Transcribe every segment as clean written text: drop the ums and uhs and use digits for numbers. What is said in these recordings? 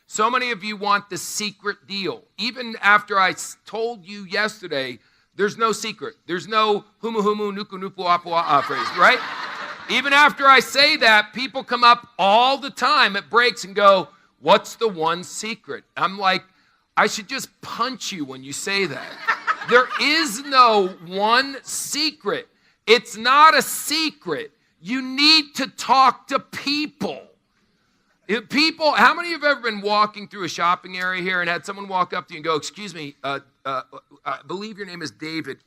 So many of you want the secret deal. Even after I told you yesterday, there's no secret. There's no humu humu nuku nupu apu phrase, right? Even after I say that, people come up all the time at breaks and go, what's the one secret? I'm like, I should just punch you when you say that. There is no one secret. It's not a secret. You need to talk to people. How many of you have ever been walking through a shopping area here and had someone walk up to you and go, excuse me, I believe your name is David.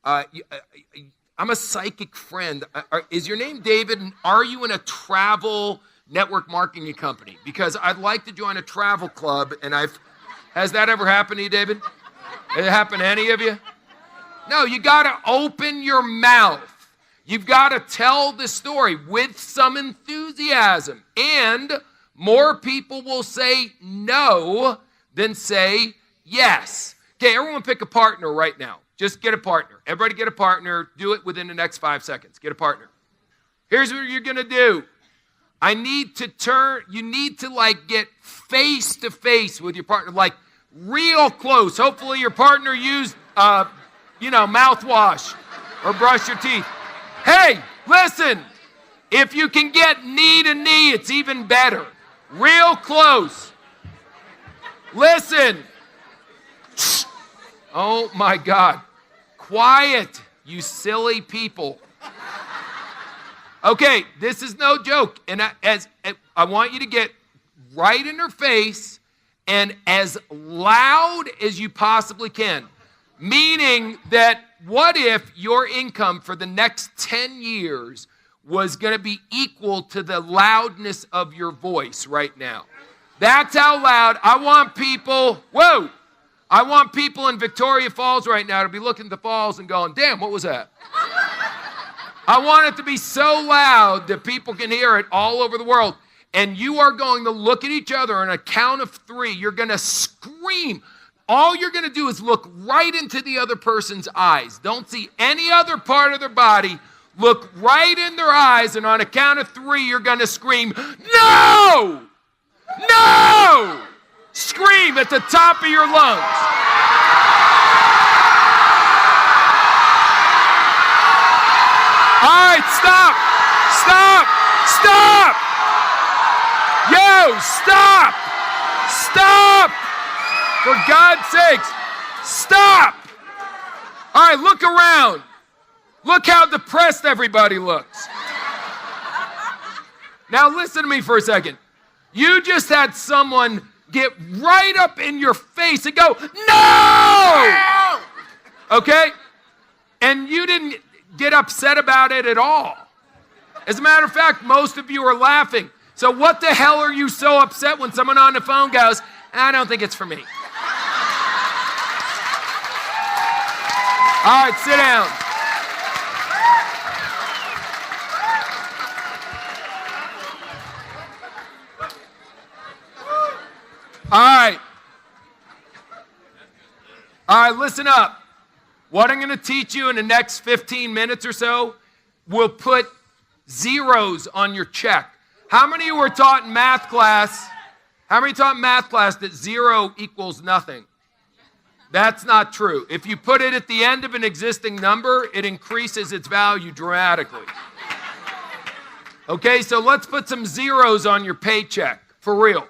I'm a psychic friend. Is your name David? And are you in a travel network marketing company? Because I'd like to join a travel club. And has that ever happened to you, David? Has it happened to any of you? No, you got to open your mouth. You've got to tell the story with some enthusiasm. And more people will say no than say yes. Okay, everyone pick a partner right now. Just get a partner. Everybody get a partner. Do it within the next 5 seconds. Get a partner. Here's what you're going to do. You need to get face to face with your partner, like real close. Hopefully your partner used, mouthwash or brush your teeth. Hey, listen, if you can get knee to knee, it's even better. Real close. Listen. Oh my God. Quiet, you silly people. Okay, this is no joke. And I want you to get right in her face and as loud as you possibly can. Meaning that what if your income for the next 10 years was going to be equal to the loudness of your voice right now? That's how loud. I want people in Victoria Falls right now to be looking at the falls and going, damn, what was that? I want it to be so loud that people can hear it all over the world. And you are going to look at each other on a count of 3. You're going to scream. All you're going to do is look right into the other person's eyes. Don't see any other part of their body. Look right in their eyes, and on a count of 3, you're going to scream, no! No! Scream at the top of your lungs. All right, stop! Stop! Stop! Yo, stop! Stop! For God's sakes, stop! All right, look around. Look how depressed everybody looks. Now listen to me for a second. You just had someone get right up in your face and go, no! Okay? And you didn't get upset about it at all. As a matter of fact, most of you are laughing. So what the hell are you so upset when someone on the phone goes, I don't think it's for me? All right, sit down. All right, listen up. What I'm going to teach you in the next 15 minutes or so will put zeros on your check. How many of you were taught in math class? How many taught in math class that 0 equals nothing? That's not true. If you put it at the end of an existing number, it increases its value dramatically. Okay, so let's put some zeros on your paycheck, for real.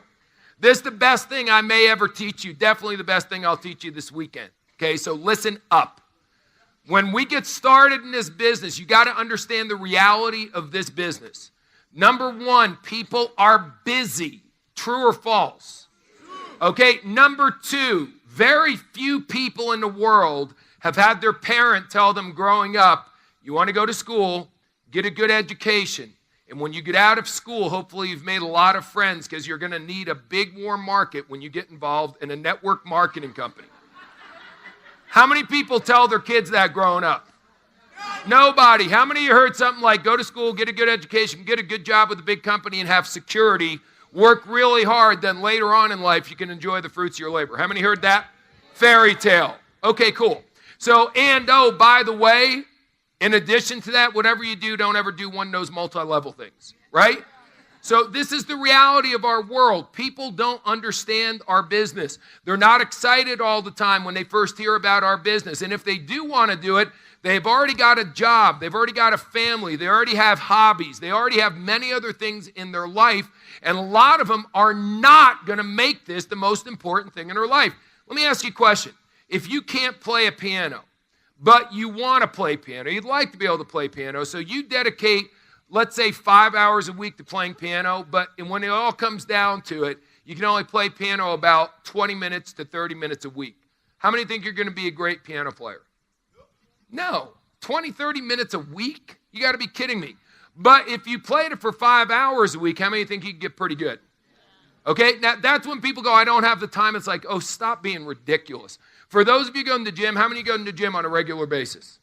This is the best thing I may ever teach you, definitely the best thing I'll teach you this weekend. Okay, so listen up. When we get started in this business, you got to understand the reality of this business. Number 1, people are busy. True or false? Okay, number 2, very few people in the world have had their parent tell them growing up, you want to go to school, get a good education. And when you get out of school, hopefully you've made a lot of friends because you're going to need a big warm market when you get involved in a network marketing company. How many people tell their kids that growing up? Nobody. How many of you heard something like go to school, get a good education, get a good job with a big company and have security, work really hard, then later on in life you can enjoy the fruits of your labor? How many heard that? Fairy tale. Okay, cool. So, by the way, in addition to that, whatever you do, don't ever do one of those multi-level things, right? So this is the reality of our world. People don't understand our business. They're not excited all the time when they first hear about our business. And if they do want to do it, they've already got a job. They've already got a family. They already have hobbies. They already have many other things in their life. And a lot of them are not going to make this the most important thing in their life. Let me ask you a question. If you can't play a piano, but you want to play piano, you'd like to be able to play piano, so you dedicate, let's say, 5 hours a week to playing piano, but when it all comes down to it, you can only play piano about 20 minutes to 30 minutes a week. How many think you're going to be a great piano player? No. 20, 30 minutes a week? You got to be kidding me. But if you played it for 5 hours a week, how many think you can get pretty good? Okay, now that's when people go, I don't have the time. It's like, oh, stop being ridiculous. For those of you going to the gym, how many go to the gym on a regular basis?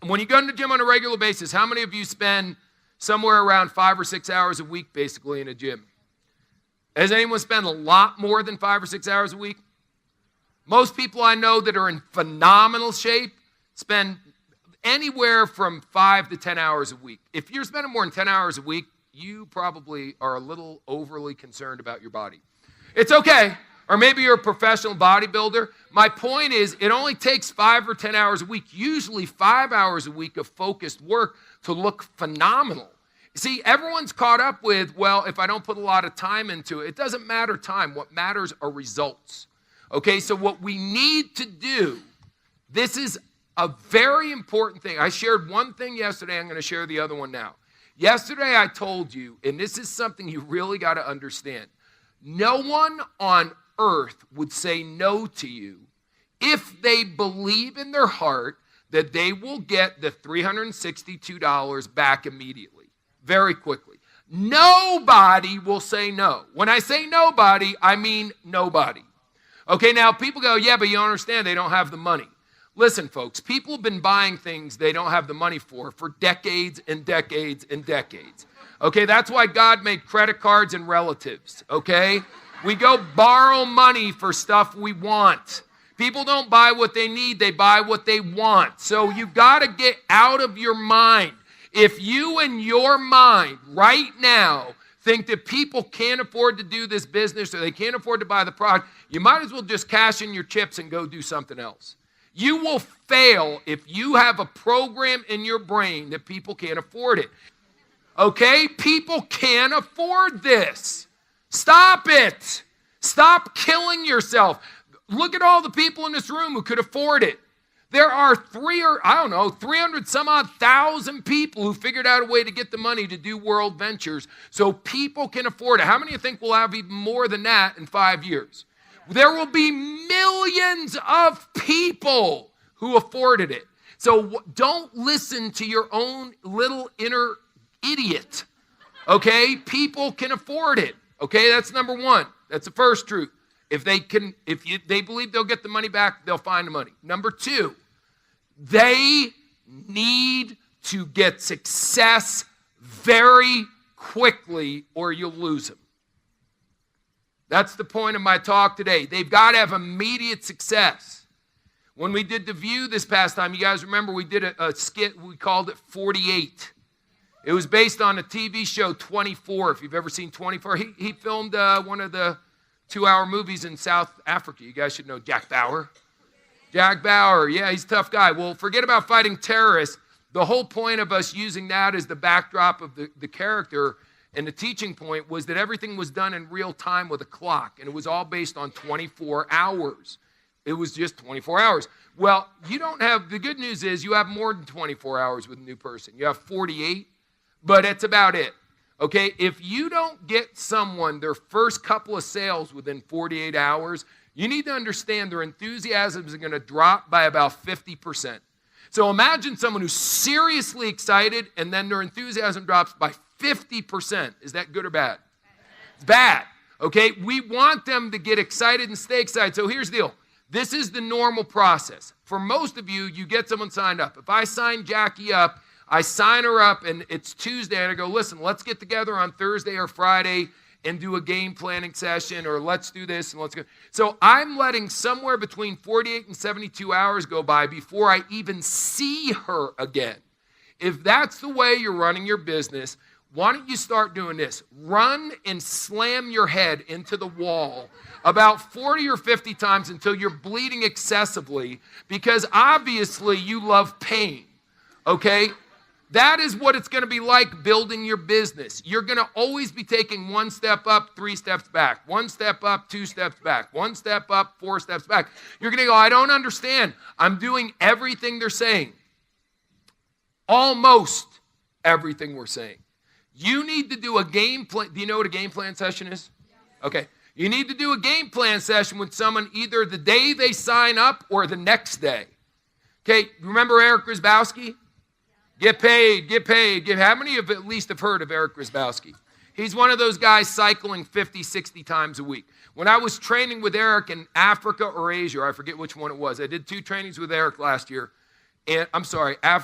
When you go to the gym on a regular basis, how many of you spend somewhere around 5 or 6 hours a week basically in a gym? Has anyone spent a lot more than 5 or 6 hours a week? Most people I know that are in phenomenal shape spend anywhere from 5 to 10 hours a week. If you're spending more than 10 hours a week, you probably are a little overly concerned about your body. It's okay. Or maybe you're a professional bodybuilder. My point is, it only takes 5 or 10 hours a week, usually 5 hours a week of focused work to look phenomenal. See, everyone's caught up with, well, if I don't put a lot of time into it, it doesn't matter time. What matters are results. Okay, so what we need to do, this is a very important thing. I shared one thing yesterday. I'm going to share the other one now. Yesterday I told you, and this is something you really got to understand, no one on earth would say no to you if they believe in their heart that they will get the $362 back immediately, very quickly. Nobody will say no. When I say nobody, I mean nobody. Okay, now people go, yeah, but you don't understand, they don't have the money. Listen, folks, people have been buying things they don't have the money for decades and decades and decades. Okay, that's why God made credit cards and relatives, okay? We go borrow money for stuff we want. People don't buy what they need, they buy what they want. So you got to get out of your mind. If you in your mind right now think that people can't afford to do this business or they can't afford to buy the product, you might as well just cash in your chips and go do something else. You will fail if you have a program in your brain that people can't afford it. Okay? People can't afford this. Stop it. Stop killing yourself. Look at all the people in this room who could afford it. There are 300 some odd thousand people who figured out a way to get the money to do world ventures so people can afford it. How many of you think we'll have even more than that in 5 years? There will be millions of people who afforded it. So don't listen to your own little inner idiot. Okay? People can afford it. Okay? That's number one. That's the first truth. If they believe they'll get the money back, they'll find the money. Number two, they need to get success very quickly or you'll lose them. That's the point of my talk today. They've got to have immediate success. When we did The View this past time, you guys remember we did a skit, we called it 48. It was based on a TV show, 24, if you've ever seen 24. He filmed one of the 2-hour movies in South Africa. You guys should know Jack Bauer. Jack Bauer, yeah, he's a tough guy. Well, forget about fighting terrorists. The whole point of us using that as the backdrop of the character and the teaching point was that everything was done in real time with a clock, and it was all based on 24 hours. It was just 24 hours. Well, the good news is you have more than 24 hours with a new person. You have 48, but it's about it. Okay, if you don't get someone their first couple of sales within 48 hours, you need to understand their enthusiasm is going to drop by about 50%. So imagine someone who's seriously excited and then their enthusiasm drops by 50%. Is that good or bad? It's bad. Okay, we want them to get excited and stay excited. So here's the deal. This is the normal process. For most of you, you get someone signed up. If I sign Jackie up, I sign her up and it's Tuesday and I go, listen, let's get together on Thursday or Friday and do a game planning session, or let's do this and let's go. So I'm letting somewhere between 48 and 72 hours go by before I even see her again. If that's the way you're running your business, why don't you start doing this? Run and slam your head into the wall about 40 or 50 times until you're bleeding excessively, because obviously you love pain, okay? That is what it's going to be like building your business. You're going to always be taking one step up, 3 steps back. One step up, 2 steps back. One step up, 4 steps back. You're going to go, I don't understand. I'm doing everything they're saying. Almost everything we're saying. You need to do a game plan. Do you know what a game plan session is? Okay. You need to do a game plan session with someone either the day they sign up or the next day. Okay, remember Eric Grzybowski? Get paid, get paid. How many of at least have heard of Eric Grzybowski? He's one of those guys cycling 50, 60 times a week. When I was training with Eric in Africa or Asia, I forget which one it was. I did 2 trainings with Eric last year. And I'm sorry, I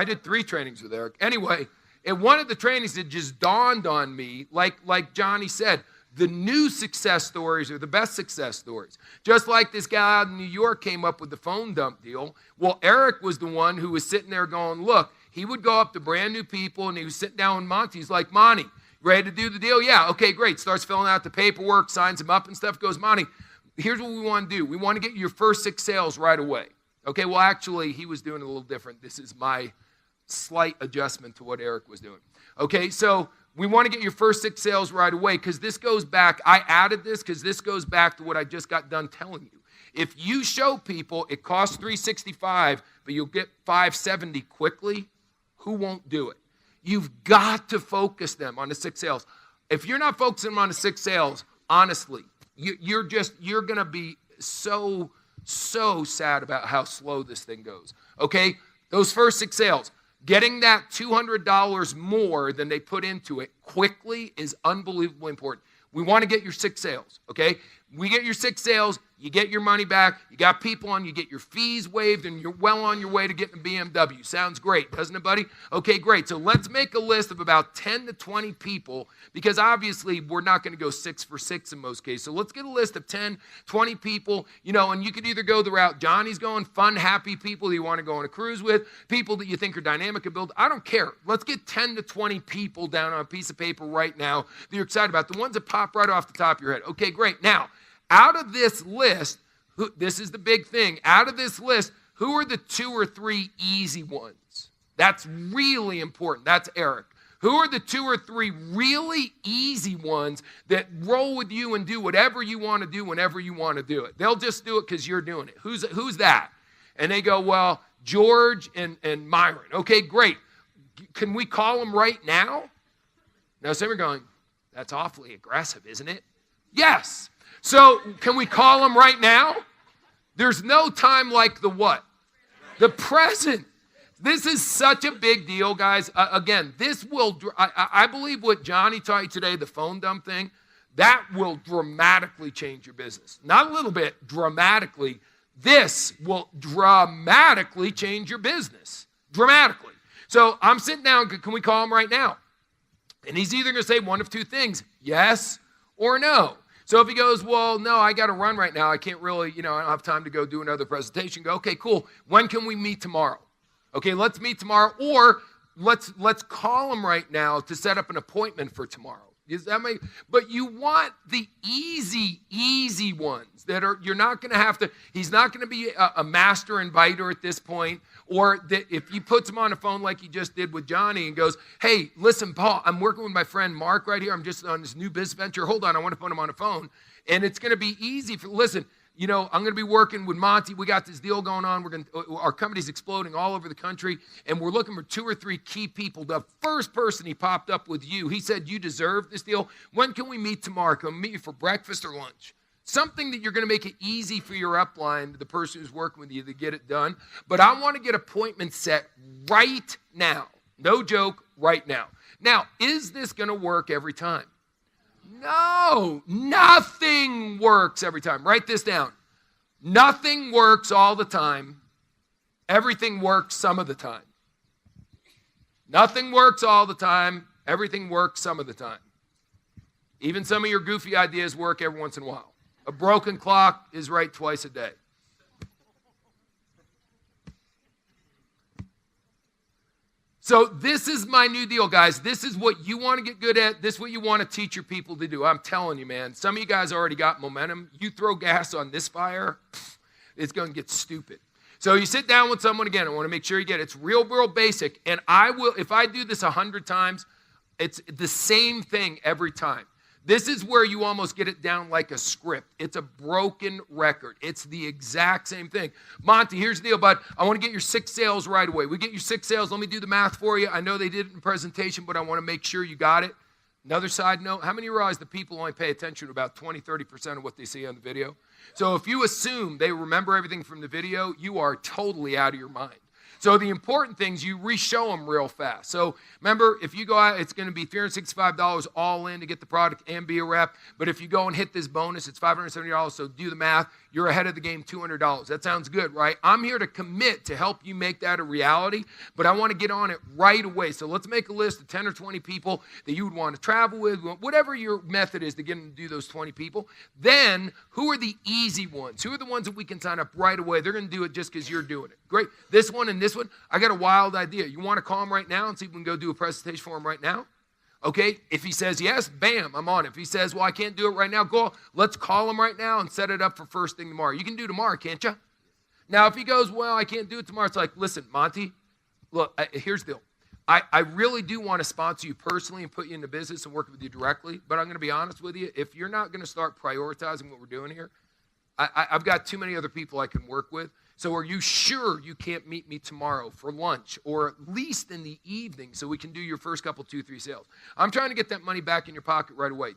did 3 trainings with Eric. Anyway, in one of the trainings, it just dawned on me, like Johnny said, the new success stories are the best success stories. Just like this guy out in New York came up with the phone dump deal. Well, Eric was the one who was sitting there going, look, he would go up to brand new people and he was sitting down with Monty. He's like, Monty, ready to do the deal? Yeah, okay, great. Starts filling out the paperwork, signs him up and stuff. Goes, Monty, here's what we want to do. We want to get your first 6 sales right away. Okay, well, actually, he was doing it a little different. This is my slight adjustment to what Eric was doing. Okay, so we want to get your first 6 sales right away, because this goes back, I added this because this goes back to what I just got done telling you. If you show people it costs $365, but you'll get $570 quickly, who won't do it? You've got to focus them on the 6 sales. If you're not focusing them on the 6 sales, honestly, you're going to be so sad about how slow this thing goes. Okay, those first 6 sales. Getting that $200 more than they put into it quickly is unbelievably important. We want to get your 6 sales, okay? We get your 6 sales, you get your money back, you got people on, you get your fees waived, and you're well on your way to getting a BMW. Sounds great, doesn't it, buddy? Okay, great. So let's make a list of about 10 to 20 people, because obviously we're not going to go 6 for 6 in most cases. So let's get a list of 10, 20 people, and you could either go the route Johnny's going, fun, happy people that you want to go on a cruise with, people that you think are dynamic and build. I don't care. Let's get 10 to 20 people down on a piece of paper right now that you're excited about, the ones that pop right off the top of your head. Okay, great. Now, out of this list, this is the big thing. Out of this list, who are the 2 or 3 easy ones? That's really important. That's Eric. Who are the 2 or 3 really easy ones that roll with you and do whatever you want to do whenever you want to do it? They'll just do it because you're doing it. Who's that? And they go, well, George and Myron. Okay, great. Can we call them right now? Now, some are going, that's awfully aggressive, isn't it? Yes. So can we call them right now? There's no time like the what? The present. This is such a big deal, guys. Again, this will, I believe what Johnny taught you today, the phone dump thing, that will dramatically change your business. Not a little bit, dramatically. This will dramatically change your business. Dramatically. So I'm sitting down, can we call him right now? And he's either going to say one of 2 things, yes or no. So if he goes, well, no, I got to run right now. I can't really, I don't have time to go do another presentation. Go, okay, cool. When can we meet tomorrow? Okay, let's meet tomorrow, or let's call him right now to set up an appointment for tomorrow. But you want the easy ones that are, you're not going to have to, he's not going to be a master inviter at this point, or that if he puts him on the phone like he just did with Johnny and goes, hey, listen, Paul, I'm working with my friend Mark right here. I'm just on this new business venture. Hold on, I want to put him on the phone. And it's going to be easy listen, I'm going to be working with Monty. We got this deal going on. Our company's exploding all over the country, and we're looking for 2 or 3 key people. The first person he popped up with you, he said, you deserve this deal. When can we meet tomorrow? Can we meet you for breakfast or lunch? Something that you're going to make it easy for your upline, the person who's working with you, to get it done. But I want to get appointments set right now. No joke, right now. Now, is this going to work every time? No, nothing works every time. Write this down. Nothing works all the time. Everything works some of the time. Nothing works all the time. Everything works some of the time. Even some of your goofy ideas work every once in a while. A broken clock is right twice a day. So this is my new deal, guys. This is what you want to get good at. This is what you want to teach your people to do. I'm telling you, man. Some of you guys already got momentum. You throw gas on this fire, it's going to get stupid. So you sit down with someone again. I want to make sure you get it. It's real basic. And I will, if I do this 100 times, it's the same thing every time. This is where you almost get it down like a script. It's a broken record. It's the exact same thing. Monty, here's the deal, bud. I want to get your 6 sales right away. We get your 6 sales. Let me do the math for you. I know they did it in the presentation, but I want to make sure you got it. Another side note, how many realize the people only pay attention to about 20, 30% of what they see on the video? So if you assume they remember everything from the video, you are totally out of your mind. So the important things, you re-show them real fast. So remember, if you go out, it's going to be $365 all in to get the product and be a rep. But if you go and hit this bonus, it's $570. So do the math. You're ahead of the game $200. That sounds good, right? I'm here to commit to help you make that a reality, but I want to get on it right away. So let's make a list of 10 or 20 people that you would want to travel with, whatever your method is to get them to do those 20 people. Then, who are the easy ones? Who are the ones that we can sign up right away? They're going to do it just because you're doing it. Great. This one and this one, I got a wild idea. You want to call him right now and see if we can go do a presentation for him right now? Okay, if he says yes, bam, I'm on it. If he says, well, I can't do it right now, go. Let's call him right now and set it up for first thing tomorrow. You can do tomorrow, can't you? Now, if he goes, well, I can't do it tomorrow, it's like, listen, Monty, look, here's the deal. I really do want to sponsor you personally and put you into business and work with you directly, but I'm going to be honest with you. If you're not going to start prioritizing what we're doing here, I've got too many other people I can work with. So are you sure you can't meet me tomorrow for lunch or at least in the evening so we can do your first couple, 2, 3 sales? I'm trying to get that money back in your pocket right away.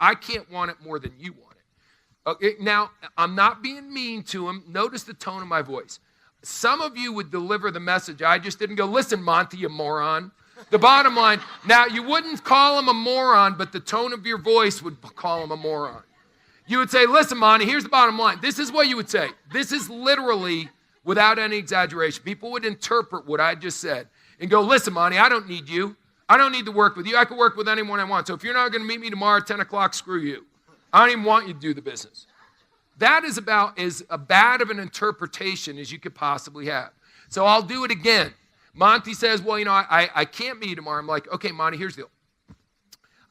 I can't want it more than you want it. Okay, now, I'm not being mean to him. Notice the tone of my voice. Some of you would deliver the message. I just didn't go, listen, Monty, you moron. The bottom line, now you wouldn't call him a moron, but the tone of your voice would call him a moron. You would say, listen, Monty, here's the bottom line. This is what you would say. This is literally, without any exaggeration. People would interpret what I just said and go, listen, Monty, I don't need you. I don't need to work with you. I can work with anyone I want. So if you're not going to meet me tomorrow at 10 o'clock, screw you. I don't even want you to do the business. That is about as bad of an interpretation as you could possibly have. So I'll do it again. Monty says, well, I can't meet you tomorrow. I'm like, okay, Monty, here's the deal.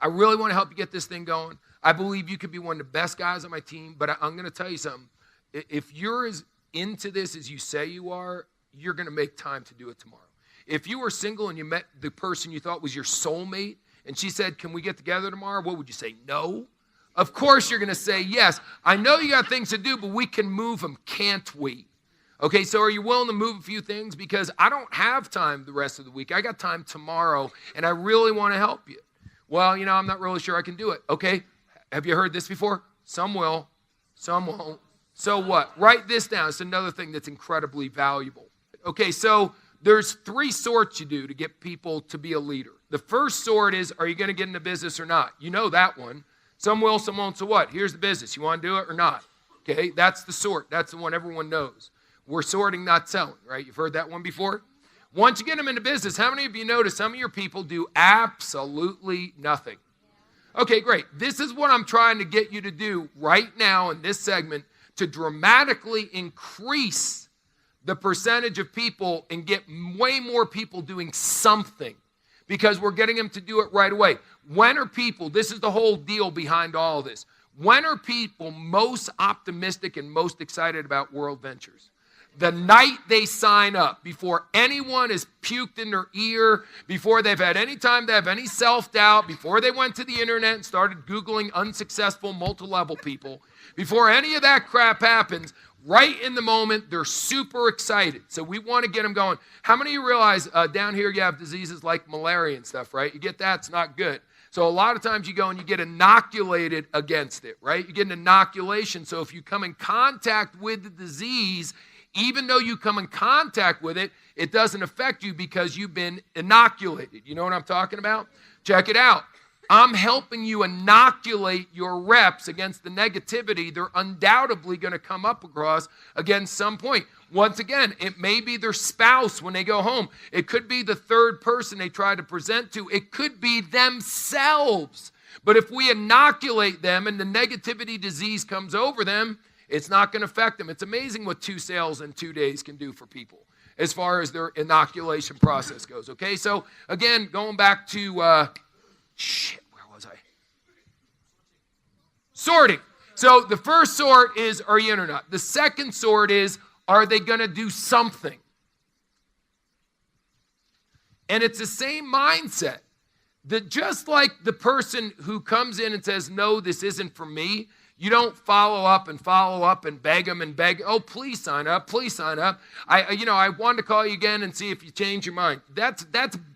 I really want to help you get this thing going. I believe you could be one of the best guys on my team, but I'm going to tell you something. If you're as into this as you say you are, you're going to make time to do it tomorrow. If you were single and you met the person you thought was your soulmate, and she said, can we get together tomorrow? What would you say? No? Of course you're going to say yes. I know you got things to do, but we can move them, can't we? Okay, so are you willing to move a few things? Because I don't have time the rest of the week. I got time tomorrow, and I really want to help you. Well, I'm not really sure I can do it. Okay. Have you heard this before? Some will, some won't. So what? Write this down. It's another thing that's incredibly valuable. Okay, so there's 3 sorts you do to get people to be a leader. The first sort is, are you going to get into business or not? You know that one. Some will, some won't. So what? Here's the business. You want to do it or not? Okay, that's the sort. That's the one everyone knows. We're sorting, not selling, right? You've heard that one before? Once you get them into business, how many of you notice some of your people do absolutely nothing? Okay, great. This is what I'm trying to get you to do right now in this segment to dramatically increase the percentage of people and get way more people doing something because we're getting them to do it right away. When are people, this is the whole deal behind all of this, when are people most optimistic and most excited about World Ventures? The night they sign up, before anyone has puked in their ear, before they've had any time to have any self-doubt, before they went to the internet and started Googling unsuccessful multi-level people, before any of that crap happens, right in the moment, they're super excited. So we want to get them going. How many of you realize down here you have diseases like malaria and stuff, right? You get that, it's not good. So a lot of times you go and you get inoculated against it, right? You get an inoculation. So if you come in contact with the disease, even though you come in contact with it, it doesn't affect you because you've been inoculated. You know what I'm talking about? Check it out. I'm helping you inoculate your reps against the negativity they're undoubtedly going to come up across against some point. Once again, it may be their spouse when they go home. It could be the third person they try to present to. It could be themselves. But if we inoculate them and the negativity disease comes over them, it's not going to affect them. It's amazing what 2 sales in 2 days can do for people. as far as their inoculation process goes. Okay, so again, going back to, where was I? Sorting. So the first sort is, are you in or not? The second sort is, are they going to do something? And it's the same mindset. That just like the person who comes in and says, no, this isn't for me, you don't follow up and beg them and beg, oh, please sign up, please sign up. I wanted to call you again and see if you change your mind. That's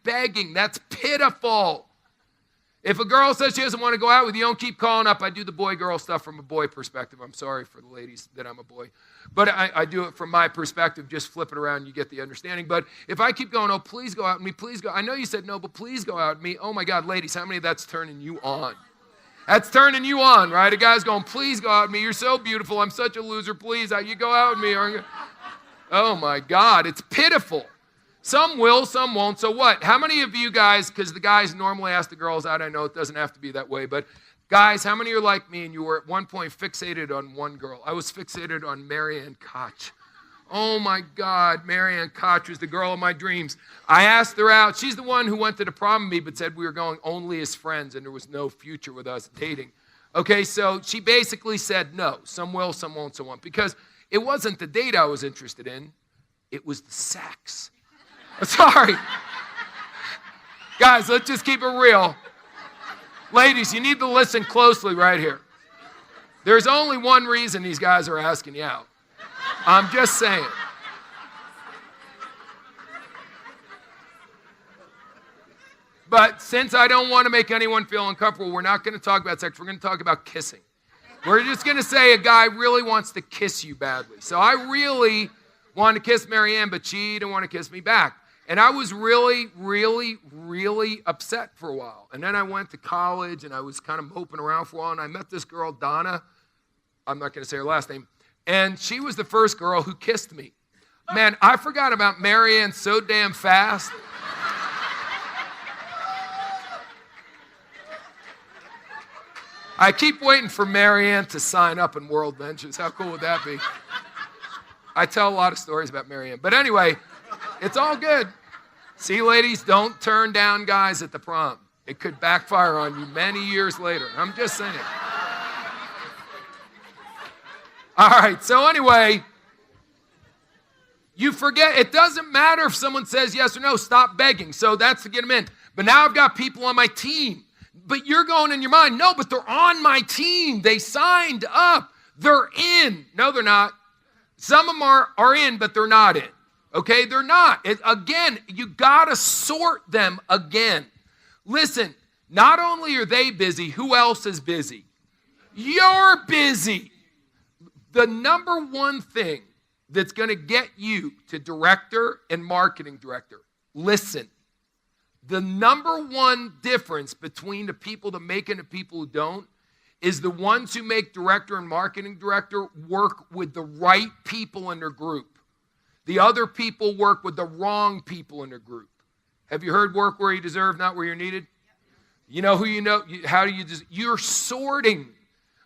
begging. That's pitiful. If a girl says she doesn't want to go out with you, don't keep calling up. I do the boy-girl stuff from a boy perspective. I'm sorry for the ladies that I'm a boy. But I do it from my perspective. Just flip it around, you get the understanding. But if I keep going, oh, please go out with me, please go. I know you said no, but please go out with me. Oh, my God, ladies, how many of that's turning you on? That's turning you on, right? A guy's going, please go out with me. You're so beautiful. I'm such a loser. Please, you go out with me. Oh, my God, it's pitiful. Some will, some won't. So what? How many of you guys, because the guys normally ask the girls out, I know it doesn't have to be that way, but guys, how many are like me and you were at one point fixated on one girl? I was fixated on Marianne Koch. Oh my God, Marianne Koch was the girl of my dreams. I asked her out. She's the one who went to the prom with me but said we were going only as friends and there was no future with us dating. Okay, so she basically said no. Some will, some won't, some won't. Because it wasn't the date I was interested in. It was the sex. Sorry. Guys, let's just keep it real. Ladies, you need to listen closely right here. There's only one reason these guys are asking you out. I'm just saying. But since I don't want to make anyone feel uncomfortable, we're not going to talk about sex. We're going to talk about kissing. We're just going to say a guy really wants to kiss you badly. So I really wanted to kiss Marianne, but she didn't want to kiss me back. And I was really, really, really upset for a while. And then I went to college, and I was kind of moping around for a while, and I met this girl, Donna. I'm not going to say her last name. And she was the first girl who kissed me. Man, I forgot about Marianne so damn fast. I keep waiting for Marianne to sign up in World Ventures. How cool would that be? I tell a lot of stories about Marianne. But anyway, it's all good. See, ladies, don't turn down guys at the prom. It could backfire on you many years later. I'm just saying. All right, so anyway, you forget, it doesn't matter if someone says yes or no, stop begging. So that's to get them in. But now I've got people on my team. But you're going in your mind, no, but they're on my team. They signed up. They're in. No, they're not. Some of them are in, but they're not in. Okay, they're not. Again, you got to sort them again. Listen, not only are they busy, who else is busy? You're busy. The number one thing that's going to get you to director and marketing director, listen. The number one difference between the people that make it and the people who don't is the ones who make director and marketing director work with the right people in their group. The other people work with the wrong people in their group. Have you heard work where you deserve, not where you're needed? You know who you know? How do you just? You're sorting.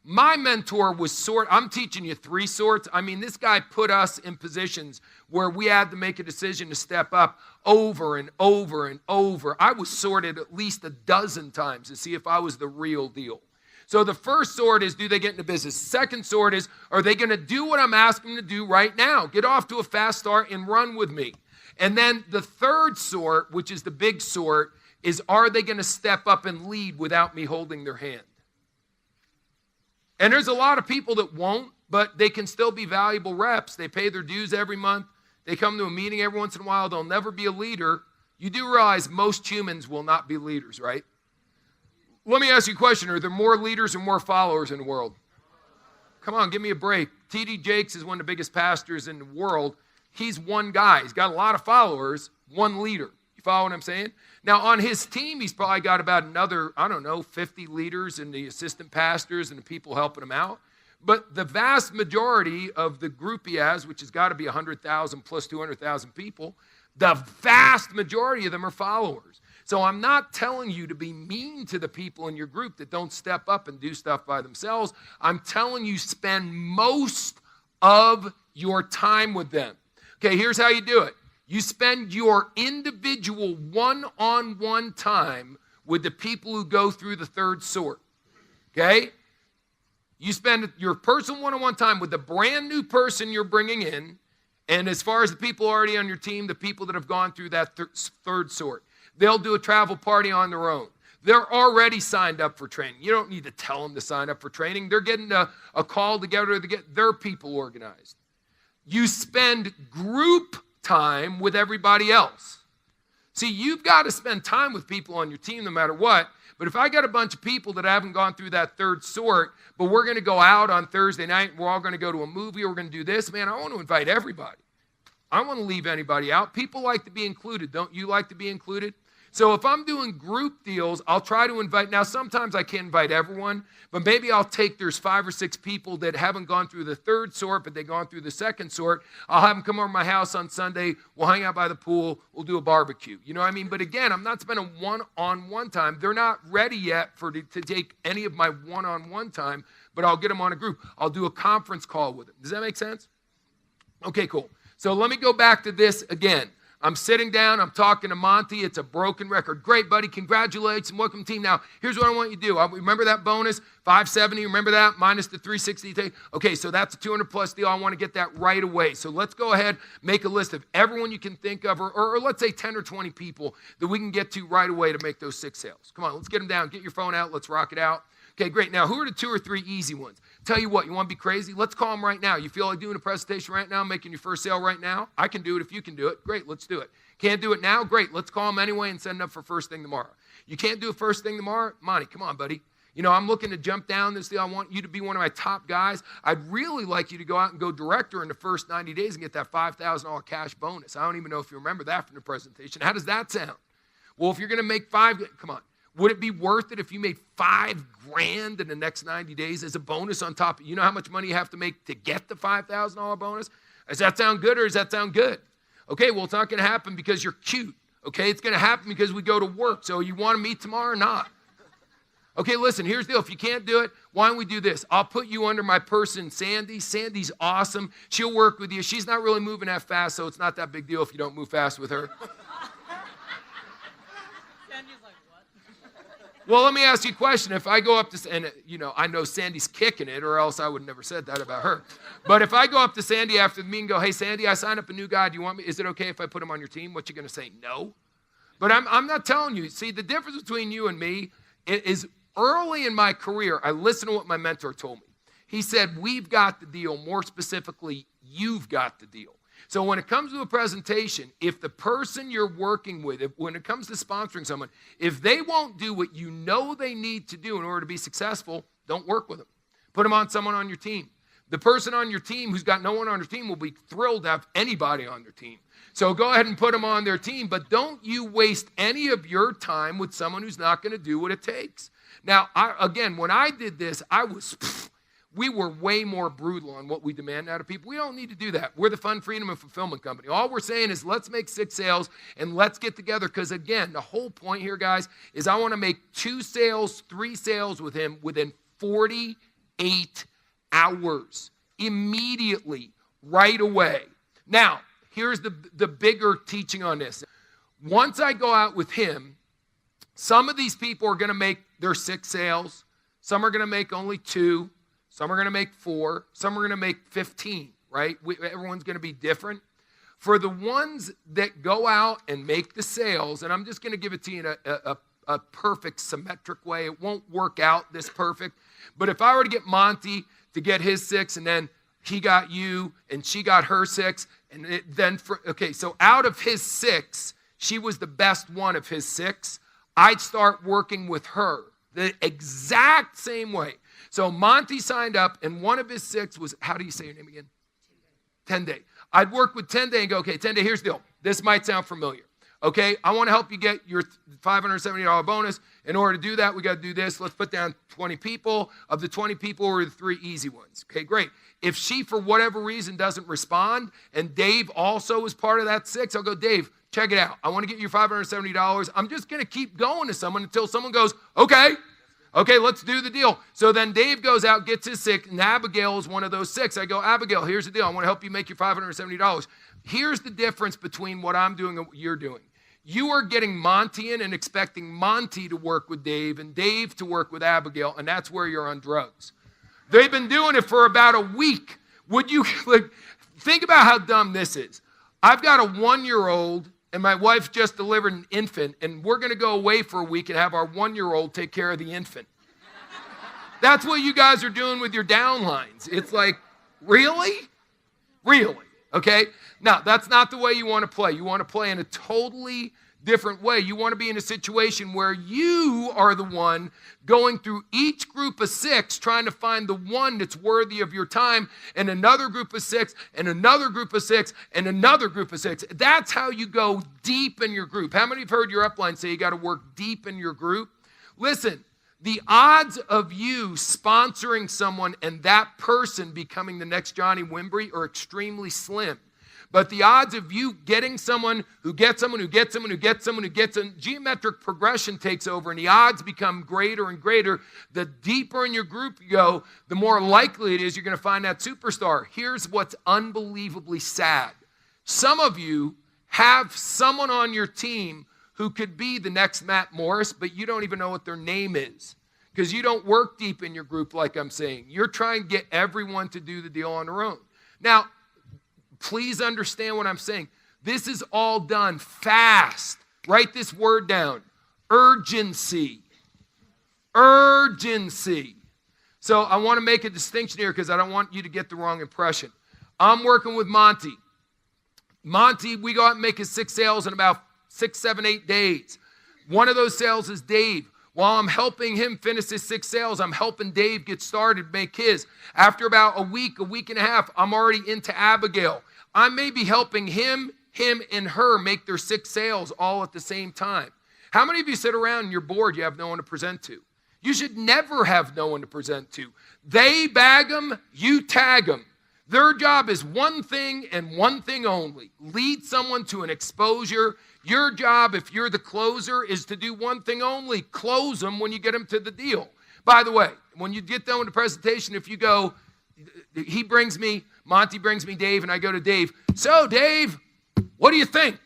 My mentor was I'm teaching you 3 sorts. I mean, this guy put us in positions where we had to make a decision to step up over and over and over. I was sorted at least a dozen times to see if I was the real deal. So the first sort is, do they get into business? Second sort is, are they going to do what I'm asking them to do right now? Get off to a fast start and run with me. And then the third sort, which is the big sort, is are they going to step up and lead without me holding their hand? And there's a lot of people that won't, but they can still be valuable reps. They pay their dues every month. They come to a meeting every once in a while. They'll never be a leader. You do realize most humans will not be leaders, right? Let me ask you a question. Are there more leaders or more followers in the world? Come on, give me a break. T.D. Jakes is one of the biggest pastors in the world. He's one guy. He's got a lot of followers, one leader. You follow what I'm saying? Now, on his team, he's probably got about another, 50 leaders and the assistant pastors and the people helping him out. But the vast majority of the group he has, which has got to be 100,000 plus 200,000 people, the vast majority of them are followers. So I'm not telling you to be mean to the people in your group that don't step up and do stuff by themselves. I'm telling you spend most of your time with them. Okay, here's how you do it. You spend your individual one-on-one time with the people who go through the third sort, okay? You spend your personal one-on-one time with the brand new person you're bringing in, and as far as the people already on your team, the people that have gone through that third sort. They'll do a travel party on their own. They're already signed up for training. You don't need to tell them to sign up for training. They're getting a call together to get their people organized. You spend group time with everybody else. See, you've got to spend time with people on your team no matter what. But if I got a bunch of people that haven't gone through that third sort, but we're going to go out on Thursday night, and we're all going to go to a movie, or we're going to do this, man, I want to invite everybody. I don't want to leave anybody out. People like to be included. Don't you like to be included? So if I'm doing group deals, I'll try to invite. Now, sometimes I can't invite everyone, but maybe I'll take, there's 5 or 6 people that haven't gone through the third sort, but they've gone through the second sort. I'll have them come over to my house on Sunday. We'll hang out by the pool. We'll do a barbecue. You know what I mean? But again, I'm not spending one-on-one time. They're not ready yet to take any of my one-on-one time, but I'll get them on a group. I'll do a conference call with them. Does that make sense? Okay, cool. So let me go back to this again. I'm sitting down, I'm talking to Monty. It's a broken record. Great, buddy. Congratulations. Welcome, team. Now, here's what I want you to do. Remember that bonus? 570, remember that? Minus the 360. Okay, so that's a 200-plus deal. I want to get that right away. So let's go ahead, make a list of everyone you can think of, or let's say 10 or 20 people that we can get to right away to make those 6 sales. Come on, let's get them down. Get your phone out. Let's rock it out. Okay, great. Now, who are the 2 or 3 easy ones? Tell you what, you want to be crazy? Let's call them right now. You feel like doing a presentation right now, making your first sale right now? I can do it if you can do it. Great, let's do it. Can't do it now? Great, let's call them anyway and send them up for first thing tomorrow. You can't do it first thing tomorrow? Monty, come on, buddy. You know, I'm looking to jump down this deal. I want you to be one of my top guys. I'd really like you to go out and go director in the first 90 days and get that $5,000 cash bonus. I don't even know if you remember that from the presentation. How does that sound? Well, if you're going to make 5, come on. Would it be worth it if you made $5,000 in the next 90 days as a bonus on top? You know how much money you have to make to get the $5,000 bonus? Does that sound good or does that sound good? Okay, well, it's not going to happen because you're cute. Okay, it's going to happen because we go to work. So you want to meet tomorrow or not? Okay, listen, here's the deal. If you can't do it, why don't we do this? I'll put you under my person, Sandy. Sandy's awesome. She'll work with you. She's not really moving that fast, so it's not that big deal if you don't move fast with her. Well, let me ask you a question. If I go up to, and you know, I know Sandy's kicking it, or else I would have never said that about her. But if I go up to Sandy after the meeting and go, hey, Sandy, I signed up a new guy. Do you want me? Is it okay if I put him on your team? What you going to say? No. But I'm not telling you. See, the difference between you and me is early in my career, I listened to what my mentor told me. He said, we've got the deal. More specifically, you've got the deal. So when it comes to a presentation, if the person you're working with, when it comes to sponsoring someone, if they won't do what you know they need to do in order to be successful, don't work with them. Put them on someone on your team. The person on your team who's got no one on their team will be thrilled to have anybody on their team. So go ahead and put them on their team, but don't you waste any of your time with someone who's not going to do what it takes. Now, again, when I did this, we were way more brutal on what we demand out of people. We don't need to do that. We're the Fun, Freedom, and Fulfillment Company. All we're saying is let's make 6 sales and let's get together because, again, the whole point here, guys, is I want to make 2 sales, 3 sales with him within 48 hours, immediately, right away. Now, here's the bigger teaching on this. Once I go out with him, some of these people are going to make their 6 sales. Some are going to make only 2. Some are going to make 4. Some are going to make 15, right? Everyone's going to be different. For the ones that go out and make the sales, and I'm just going to give it to you in a perfect symmetric way. It won't work out this perfect. But if I were to get Monty to get his 6, and then he got you, and she got her 6, and so out of his 6, she was the best one of his 6. I'd start working with her the exact same way. So Monty signed up, and one of his 6 was, how do you say your name again? 10-Day. I'd work with 10-Day and go, okay, 10-Day, here's the deal. This might sound familiar. Okay, I want to help you get your $570 bonus. In order to do that, we got to do this. Let's put down 20 people. Of the 20 people were the 3 easy ones. Okay, great. If she, for whatever reason, doesn't respond, and Dave also is part of that 6, I'll go, Dave, check it out. I want to get you $570. I'm just going to keep going to someone until someone goes, okay, Okay, let's do the deal. So then Dave goes out, gets his 6, and Abigail is one of those 6. I go, Abigail, here's the deal. I want to help you make your $570. Here's the difference between what I'm doing and what you're doing. You are getting Monty in and expecting Monty to work with Dave and Dave to work with Abigail, and that's where you're on drugs. They've been doing it for about a week. Would you, think about how dumb this is. I've got a 1-year-old, and my wife just delivered an infant, and we're going to go away for a week and have our 1-year-old take care of the infant. That's what you guys are doing with your downlines. It's like, really? Really? Okay? Now, that's not the way you want to play. You want to play in a totally different way. You want to be in a situation where you are the one going through each group of 6, trying to find the one that's worthy of your time, and another group of 6, and another group of 6, and another group of 6. That's how you go deep in your group. How many have heard your upline say you got to work deep in your group? Listen, the odds of you sponsoring someone and that person becoming the next Johnny Wimbrey are extremely slim. But the odds of you getting someone who gets someone who gets someone who gets someone who gets a geometric progression takes over, and the odds become greater and greater. The deeper in your group you go, the more likely it is you're going to find that superstar. Here's what's unbelievably sad. Some of you have someone on your team who could be the next Matt Morris, but you don't even know what their name is because you don't work deep in your group like I'm saying. You're trying to get everyone to do the deal on their own. Now, please understand what I'm saying. This is all done fast. Write this word down. Urgency. Urgency. So I want to make a distinction here because I don't want you to get the wrong impression. I'm working with Monty. Monty, we go out and make his 6 sales in about 6, 7, 8 days. One of those sales is Dave. While I'm helping him finish his 6 sales, I'm helping Dave get started, make his. After about a week and a half, I'm already into Abigail. I may be helping him, and her make their 6 sales all at the same time. How many of you sit around and you're bored, you have no one to present to? You should never have no one to present to. They bag them, you tag them. Their job is one thing and one thing only. Lead someone to an exposure. Your job, if you're the closer, is to do one thing only. Close them when you get them to the deal. By the way, when you get done with the presentation, if you go, Monty brings me Dave, and I go to Dave. So, Dave, what do you think?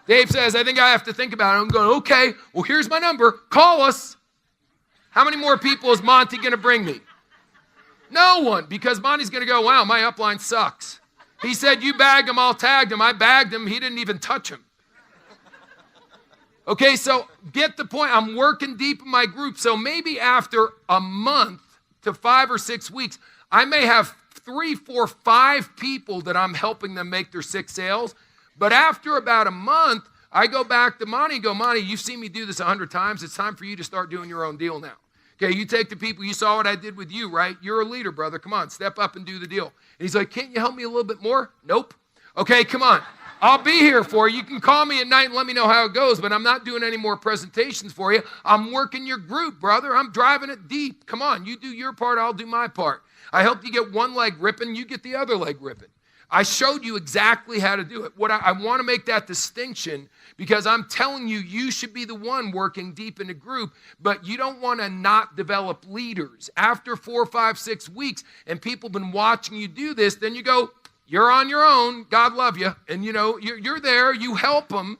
Dave says, I think I have to think about it. I'm going, okay, well, here's my number. Call us. How many more people is Monty going to bring me? No one, because Monty's going to go, wow, my upline sucks. He said, you bagged him, I'll tag him. I bagged him. He didn't even touch him. Okay, so get the point. I'm working deep in my group. So maybe after a month to 5 or 6 weeks, I may have 3, 4, 5 people that I'm helping them make their 6 sales. But after about a month, I go back to Monty and go, Monty, you've seen me do this 100 times. It's time for you to start doing your own deal now. Okay, you take the people, you saw what I did with you, right? You're a leader, brother. Come on, step up and do the deal. And he's like, can't you help me a little bit more? Nope. Okay, come on. I'll be here for you. You can call me at night and let me know how it goes, but I'm not doing any more presentations for you. I'm working your group, brother. I'm driving it deep. Come on, you do your part, I'll do my part. I helped you get one leg ripping, you get the other leg ripping. I showed you exactly how to do it. I want to make that distinction because I'm telling you, you should be the one working deep in a group, but you don't want to not develop leaders. After 4, 5, 6 weeks, and people have been watching you do this, then you go, you're on your own. God love you. And, you're there. You help them.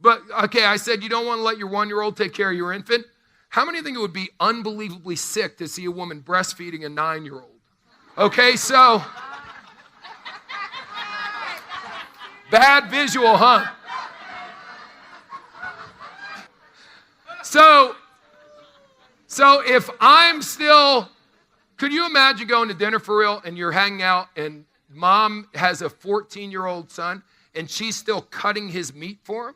But, okay, I said you don't want to let your 1-year-old take care of your infant. How many think it would be unbelievably sick to see a woman breastfeeding a 9-year-old? Okay, so... bad visual, huh? So if I'm still, could you imagine going to dinner for real and you're hanging out and mom has a 14-year-old son and she's still cutting his meat for him?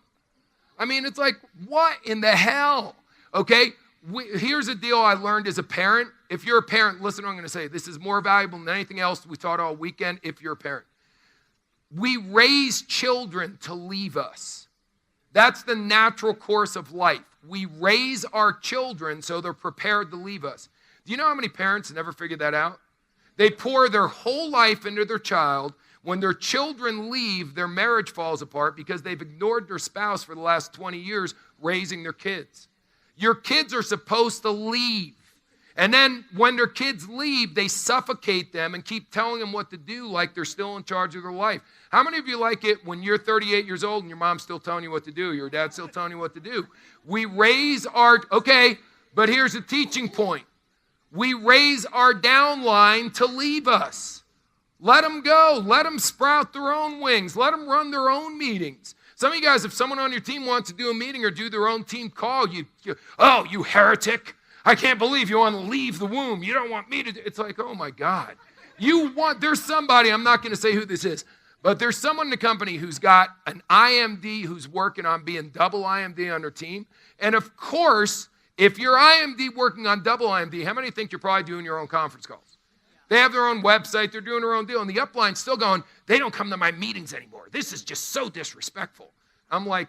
I mean, it's like, what in the hell? Okay, here's a deal I learned as a parent. If you're a parent, listen to what I'm going to say. This is more valuable than anything else we taught all weekend if you're a parent. We raise children to leave us. That's the natural course of life. We raise our children so they're prepared to leave us. Do you know how many parents never figured that out? They pour their whole life into their child. When their children leave, their marriage falls apart because they've ignored their spouse for the last 20 years raising their kids. Your kids are supposed to leave. And then when their kids leave, they suffocate them and keep telling them what to do like they're still in charge of their life. How many of you like it when you're 38 years old and your mom's still telling you what to do, your dad's still telling you what to do? We raise our, okay, but here's a teaching point. We raise our downline to leave us. Let them go. Let them sprout their own wings. Let them run their own meetings. Some of you guys, if someone on your team wants to do a meeting or do their own team call, oh, you heretic. I can't believe you want to leave the womb. You don't want me to do. It's like, oh my God. There's somebody, I'm not going to say who this is, but there's someone in the company who's got an IMD who's working on being double IMD on their team. And of course, if you're IMD working on double IMD, how many think you're probably doing your own conference calls? They have their own website. They're doing their own deal. And the upline's still going, they don't come to my meetings anymore. This is just so disrespectful. I'm like,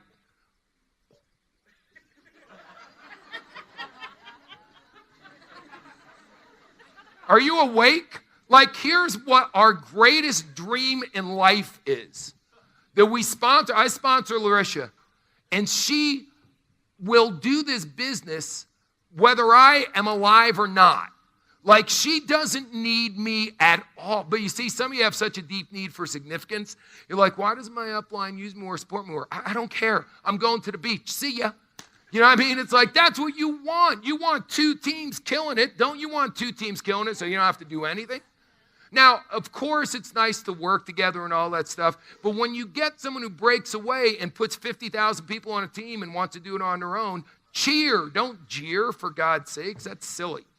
are you awake? Like, here's what our greatest dream in life is. That I sponsor Larisha, and she will do this business whether I am alive or not. Like, she doesn't need me at all. But you see, some of you have such a deep need for significance. You're like, why does my upline use me or support me more? I don't care. I'm going to the beach. See ya. You know what I mean? It's like, that's what you want. You want two teams killing it. Don't you want two teams killing it so you don't have to do anything? Now, of course, it's nice to work together and all that stuff. But when you get someone who breaks away and puts 50,000 people on a team and wants to do it on their own, cheer. Don't jeer, for God's sakes. That's silly.